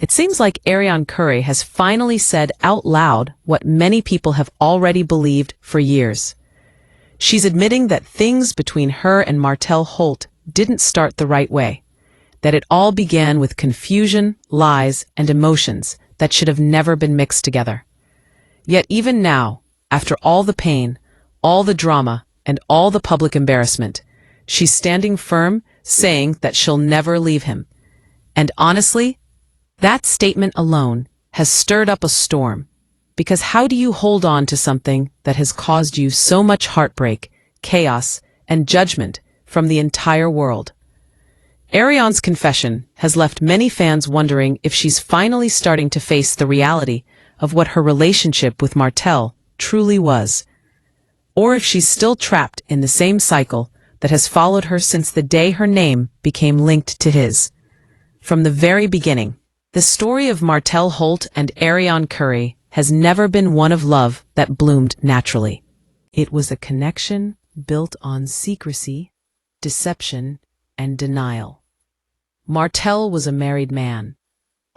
It seems like Arionne Curry has finally said out loud what many people have already believed for years. She's admitting that things between her and Martell Holt didn't start the right way, that it all began with confusion, lies, and emotions that should have never been mixed together. Yet even now, after all the pain, all the drama, and all the public embarrassment, she's standing firm, saying that she'll never leave him. And honestly, that statement alone has stirred up a storm, because how do you hold on to something that has caused you so much heartbreak, chaos, and judgment from the entire world? Arionne's confession has left many fans wondering if she's finally starting to face the reality of what her relationship with Martell truly was, or if she's still trapped in the same cycle that has followed her since the day her name became linked to his. From the very beginning, the story of Martell Holt and Arionne Curry has never been one of love that bloomed naturally. It was a connection built on secrecy, deception, and denial. Martell was a married man,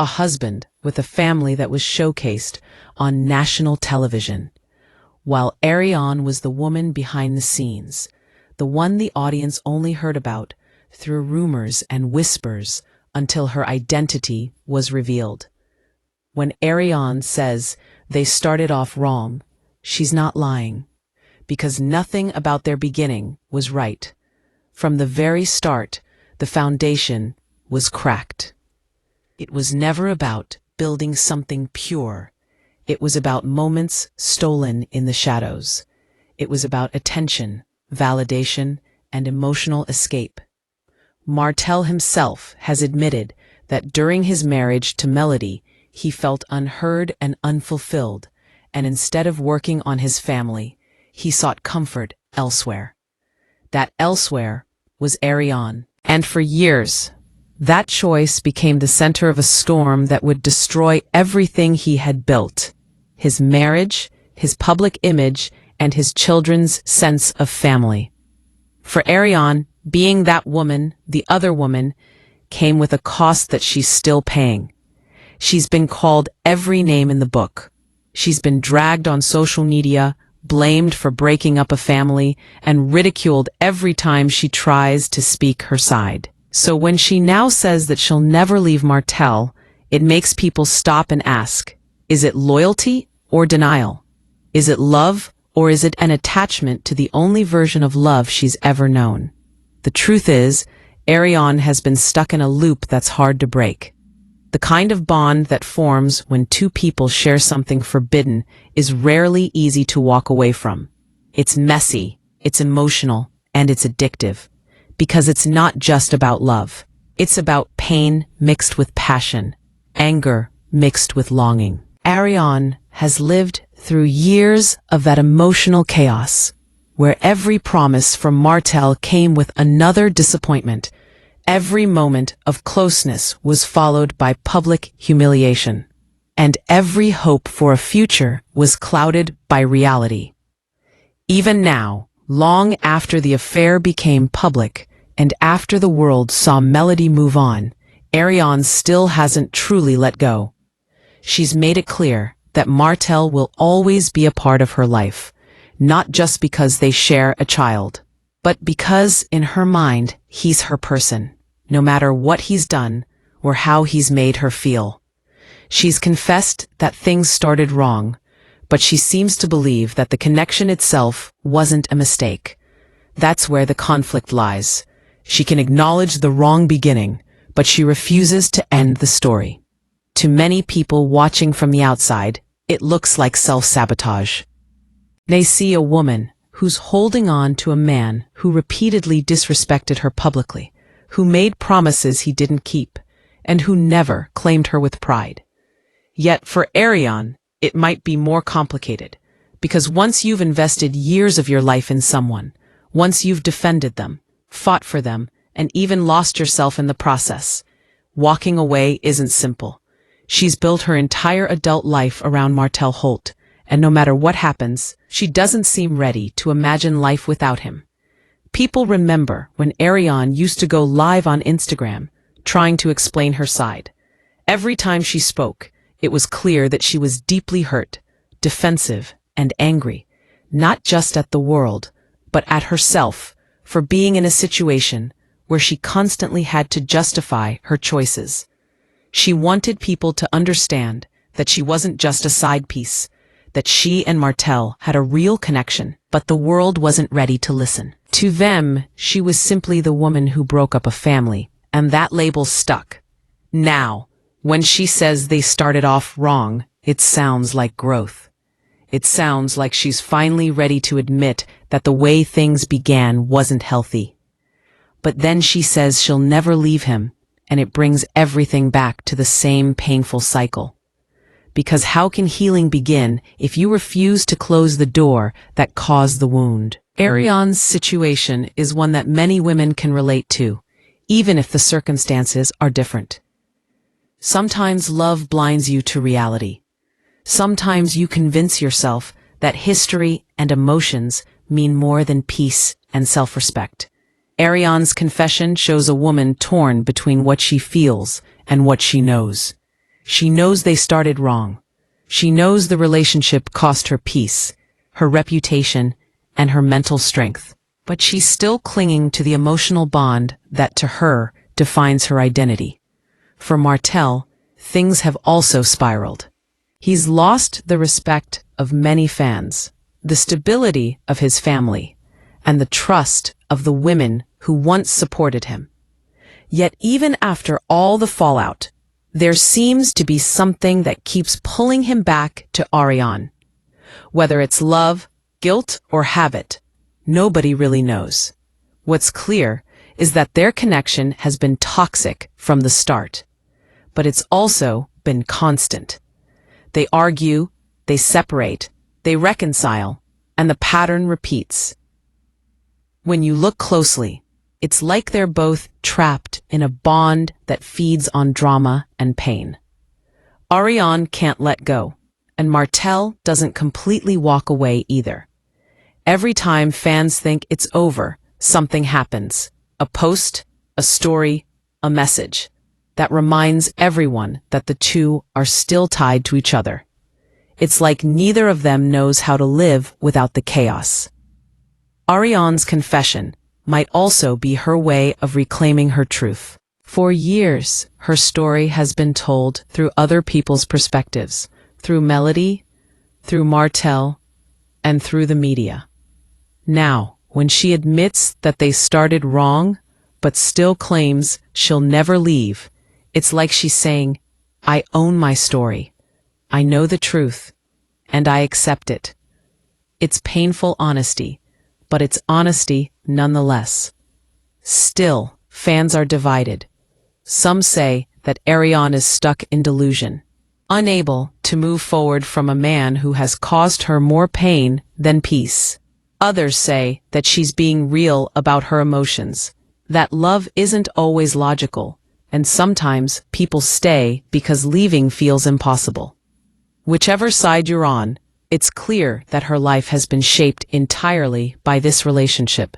a husband with a family that was showcased on national television, while Arionne was the woman behind the scenes, the one the audience only heard about through rumors and whispers until her identity was revealed. When Arionne says they started off wrong, she's not lying, because nothing about their beginning was right. From the very start, the foundation was cracked. It was never about building something pure. It was about moments stolen in the shadows. It was about attention, validation, and emotional escape. Martell himself has admitted that during his marriage to Melody, he felt unheard and unfulfilled, and instead of working on his family, he sought comfort elsewhere. That elsewhere was Arionne, and for years, that choice became the center of a storm that would destroy everything he had built: his marriage, his public image, and his children's sense of family. For Arionne, being that woman, the other woman, came with a cost that she's still paying. She's been called every name in the book. She's been dragged on social media, blamed for breaking up a family, and ridiculed every time she tries to speak her side. So when she now says that she'll never leave Martell, it makes people stop and ask, is it loyalty or denial? Is it love, or is it an attachment to the only version of love she's ever known? The truth is, Arionne has been stuck in a loop that's hard to break. The kind of bond that forms when two people share something forbidden is rarely easy to walk away from. It's messy, it's emotional, and it's addictive. Because it's not just about love. It's about pain mixed with passion, anger mixed with longing. Arionne has lived through years of that emotional chaos, where every promise from Martell came with another disappointment. Every moment of closeness was followed by public humiliation, and every hope for a future was clouded by reality. Even now, long after the affair became public, and after the world saw Melody move on, Arionne still hasn't truly let go. She's made it clear that Martell will always be a part of her life, not just because they share a child, but because, in her mind, he's her person, no matter what he's done or how he's made her feel. She's confessed that things started wrong, but she seems to believe that the connection itself wasn't a mistake. That's where the conflict lies. She can acknowledge the wrong beginning, but she refuses to end the story. To many people watching from the outside, it looks like self-sabotage. They see a woman who's holding on to a man who repeatedly disrespected her publicly, who made promises he didn't keep, and who never claimed her with pride. Yet for Arionne, it might be more complicated, because once you've invested years of your life in someone, once you've defended them, fought for them, and even lost yourself in the process, walking away isn't simple. She's built her entire adult life around Martell Holt, and no matter what happens, she doesn't seem ready to imagine life without him. People remember when Arionne used to go live on Instagram, trying to explain her side. Every time she spoke, it was clear that she was deeply hurt, defensive, and angry, not just at the world, but at herself, for being in a situation where she constantly had to justify her choices. She wanted people to understand that she wasn't just a side piece, that she and Martell had a real connection, but the world wasn't ready to listen. To them, she was simply the woman who broke up a family, and that label stuck. Now, when she says they started off wrong, it sounds like growth. It sounds like she's finally ready to admit that the way things began wasn't healthy. But then she says she'll never leave him, and it brings everything back to the same painful cycle. Because how can healing begin if you refuse to close the door that caused the wound? Arionne's situation is one that many women can relate to, even if the circumstances are different. Sometimes love blinds you to reality. Sometimes you convince yourself that history and emotions mean more than peace and self-respect. Arionne's confession shows a woman torn between what she feels and what she knows. She knows they started wrong. She knows the relationship cost her peace, her reputation, and her mental strength. But she's still clinging to the emotional bond that, to her, defines her identity. For Martell, things have also spiraled. He's lost the respect of many fans, the stability of his family, and the trust of the women who once supported him. Yet even after all the fallout, there seems to be something that keeps pulling him back to Arionne. Whether it's love, guilt, or habit, nobody really knows. What's clear is that their connection has been toxic from the start, but it's also been constant. They argue, they separate, they reconcile, and the pattern repeats. When you look closely, it's like they're both trapped in a bond that feeds on drama and pain. Arionne can't let go, and Martell doesn't completely walk away either. Every time fans think it's over, something happens. A post, a story, a message that reminds everyone that the two are still tied to each other. It's like neither of them knows how to live without the chaos. Arionne's confession might also be her way of reclaiming her truth. For years, her story has been told through other people's perspectives, through Melody, through Martell, and through the media. Now, when she admits that they started wrong, but still claims she'll never leave, it's like she's saying, I own my story. I know the truth, and I accept it. It's painful honesty, but it's honesty nonetheless. Still, fans are divided. Some say that Arionne is stuck in delusion, unable to move forward from a man who has caused her more pain than peace. Others say that she's being real about her emotions, that love isn't always logical, and sometimes people stay because leaving feels impossible. Whichever side you're on, it's clear that her life has been shaped entirely by this relationship.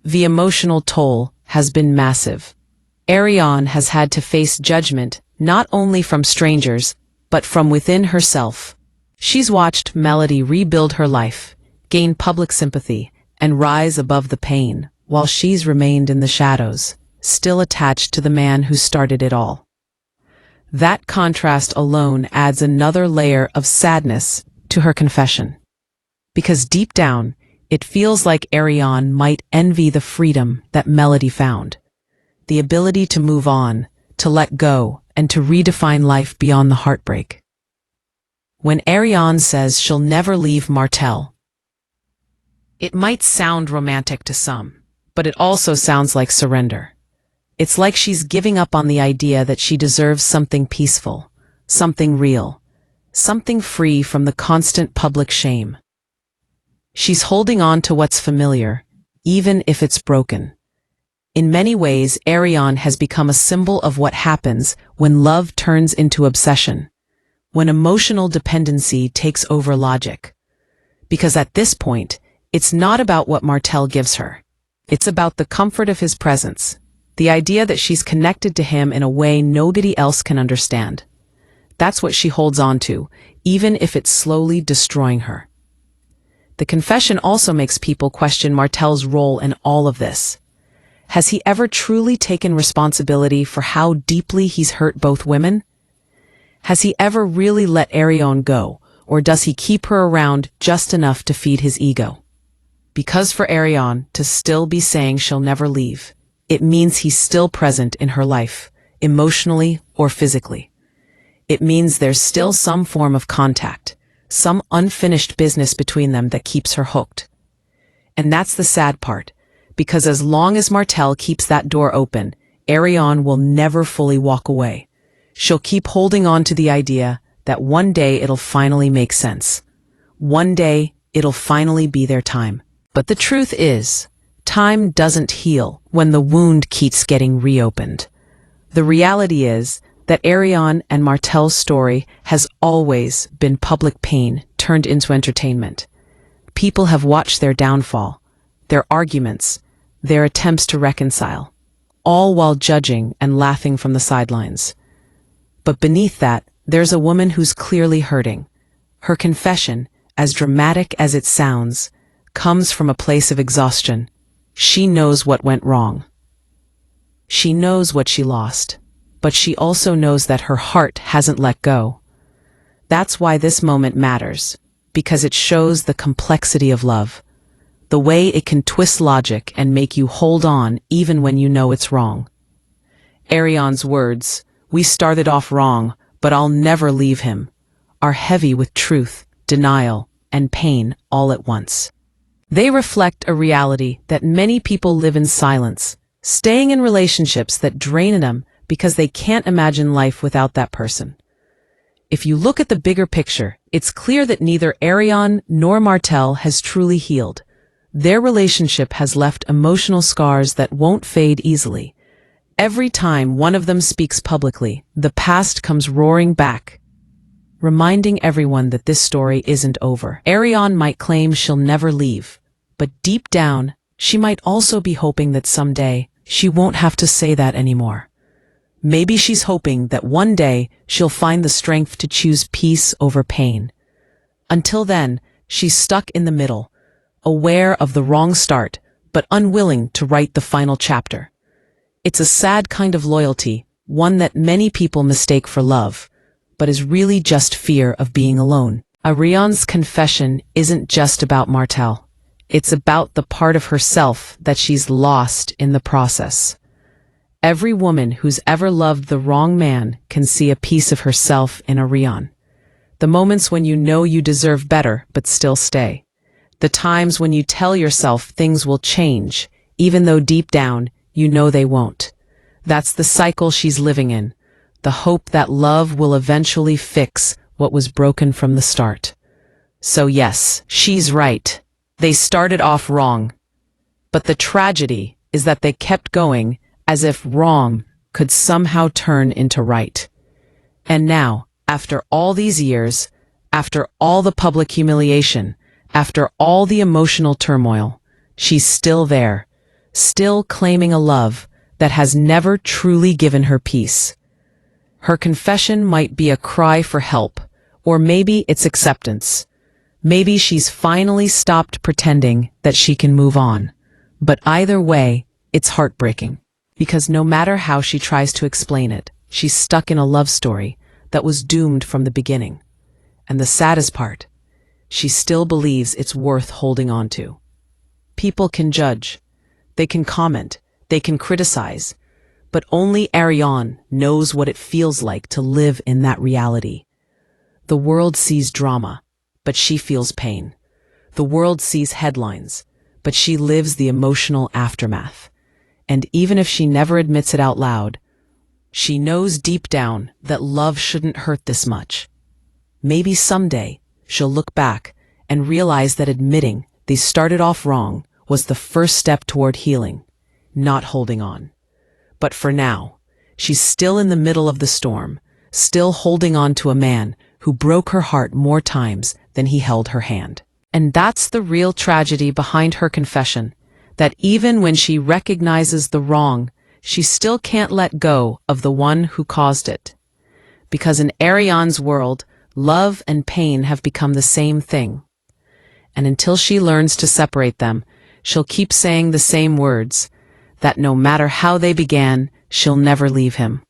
The emotional toll has been massive. Arionne has had to face judgment not only from strangers, but from within herself. She's watched Melody rebuild her life, gain public sympathy, and rise above the pain, while she's remained in the shadows, still attached to the man who started it all. That contrast alone adds another layer of sadness to her confession. Because deep down, it feels like Arionne might envy the freedom that Melody found. The ability to move on, to let go, and to redefine life beyond the heartbreak. When Arionne says she'll never leave Martell, it might sound romantic to some, but it also sounds like surrender. It's like she's giving up on the idea that she deserves something peaceful, something real, something free from the constant public shame. She's holding on to what's familiar, even if it's broken. In many ways, Arionne has become a symbol of what happens when love turns into obsession, when emotional dependency takes over logic. Because at this point, it's not about what Martell gives her. It's about the comfort of his presence, the idea that she's connected to him in a way nobody else can understand. That's what she holds on to, even if it's slowly destroying her. The confession also makes people question Martell's role in all of this. Has he ever truly taken responsibility for how deeply he's hurt both women? Has he ever really let Arionne go, or does he keep her around just enough to feed his ego? Because for Arionne to still be saying she'll never leave, it means he's still present in her life, emotionally or physically. It means there's still some form of contact, some unfinished business between them that keeps her hooked. And that's the sad part, because as long as Martell keeps that door open, Arionne will never fully walk away. She'll keep holding on to the idea that one day it'll finally make sense. One day it'll finally be their time. But the truth is, time doesn't heal when the wound keeps getting reopened. The reality is that Arionne and Martell's story has always been public pain turned into entertainment. People have watched their downfall, their arguments, their attempts to reconcile, all while judging and laughing from the sidelines. But beneath that, there's a woman who's clearly hurting. Her confession, as dramatic as it sounds, comes from a place of exhaustion. She knows what went wrong. She knows what she lost, but she also knows that her heart hasn't let go. That's why this moment matters, because it shows the complexity of love, the way it can twist logic and make you hold on even when you know it's wrong. Arionne's words, "We started off wrong, but I'll never leave him," are heavy with truth, denial, and pain all at once. They reflect a reality that many people live in silence, staying in relationships that drain them because they can't imagine life without that person. If you look at the bigger picture, it's clear that neither Arionne nor Martell has truly healed. Their relationship has left emotional scars that won't fade easily. Every time one of them speaks publicly, the past comes roaring back, reminding everyone that this story isn't over. Arionne might claim she'll never leave, but deep down, she might also be hoping that someday she won't have to say that anymore. Maybe she's hoping that one day she'll find the strength to choose peace over pain. Until then, she's stuck in the middle, aware of the wrong start, but unwilling to write the final chapter. It's a sad kind of loyalty, one that many people mistake for love, but is really just fear of being alone. Arionne's confession isn't just about Martell. It's about the part of herself that she's lost in the process. Every woman who's ever loved the wrong man can see a piece of herself in Arionne. The moments when you know you deserve better but still stay. The times when you tell yourself things will change, even though deep down, you know they won't. That's the cycle she's living in, the hope that love will eventually fix what was broken from the start. So yes, she's right. They started off wrong. But the tragedy is that they kept going as if wrong could somehow turn into right. And now, after all these years, after all the public humiliation, after all the emotional turmoil, she's still there, still claiming a love that has never truly given her peace. Her confession might be a cry for help, or maybe it's acceptance. Maybe she's finally stopped pretending that she can move on. But either way, it's heartbreaking. Because no matter how she tries to explain it, she's stuck in a love story that was doomed from the beginning. And the saddest part, she still believes it's worth holding on to. People can judge. They can comment, they can criticize, but only Arionne knows what it feels like to live in that reality. The world sees drama, but she feels pain. The world sees headlines, but she lives the emotional aftermath. And even if she never admits it out loud, she knows deep down that love shouldn't hurt this much. Maybe someday she'll look back and realize that admitting they started off wrong was the first step toward healing, not holding on. But for now, she's still in the middle of the storm, still holding on to a man who broke her heart more times than he held her hand. And that's the real tragedy behind her confession, that even when she recognizes the wrong, she still can't let go of the one who caused it. because in Arionne's world, love and pain have become the same thing. And until she learns to separate them, she'll keep saying the same words, that no matter how they began, she'll never leave him.